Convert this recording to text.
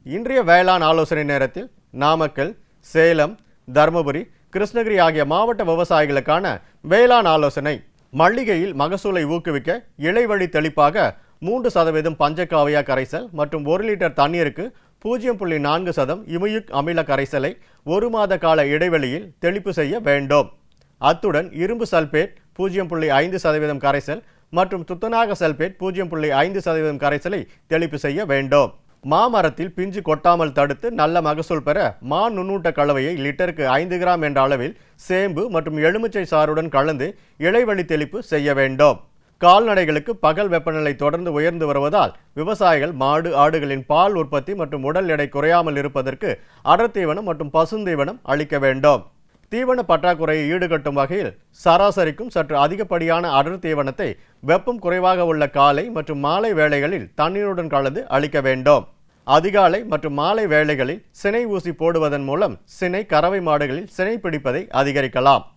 இன்றைய வேளாண் ஆலோசனை நேரத்தில் நாமக்கல், சேலம், தருமபுரி, கிருஷ்ணகிரி ஆகிய மாவட்ட விவசாயிகளுக்கான வேளாண் ஆலோசனை. மல்லிகையில் மகசூலை ஊக்குவிக்க இலைவழி தெளிப்பாக 3% பஞ்சகாவியா கரைசல் மற்றும் 1 லிட்டர் தண்ணீருக்கு 0.4% இமியுக் அமில கரைசலை 1 மாத கால இடைவெளியில் தெளிப்பு செய்ய வேண்டும். அத்துடன் இரும்பு சல்பேட் 0.5% கரைசல் மற்றும் துத்தநாக சல்பேட் 0.5% கரைசலை தெளிப்பு செய்ய வேண்டும். மாமரத்தில் பிஞ்சு கொட்டாமல் தடுத்து நல்ல மகசூல் பெற நுண்ணூட்ட கலவையை லிட்டருக்கு 5 கிராம் என்ற அளவில் சேம்பு மற்றும் எலுமிச்சை சாறுடன் கலந்து இலைவழி தெளிப்பு செய்ய வேண்டும். கால்நடைகளுக்கு பகல் வெப்பநிலை தொடர்ந்து உயர்ந்து வருவதால் விவசாயிகள் மாடு ஆடுகளின் பால் உற்பத்தி மற்றும் உடல் எடை குறையாமல் இருப்பதற்கு அடர் தீவனம் மற்றும் பசுந்தீவனம் அளிக்க வேண்டும். தீவன பற்றாக்குறையை ஈடுகட்டும் வகையில் சராசரிக்கும் சற்று அதிகப்படியான அடர் தீவனத்தை வெப்பம் குறைவாக உள்ள காலை மற்றும் மாலை வேளைகளில் தண்ணீருடன் கலந்து அளிக்க வேண்டும். அதிகாலை மற்றும் மாலை வேளைகளில் சினை ஊசி போடுவதன் மூலம் சினை கறவை மாடுகளில் சினை பிடிப்பதை அதிகரிக்கலாம்.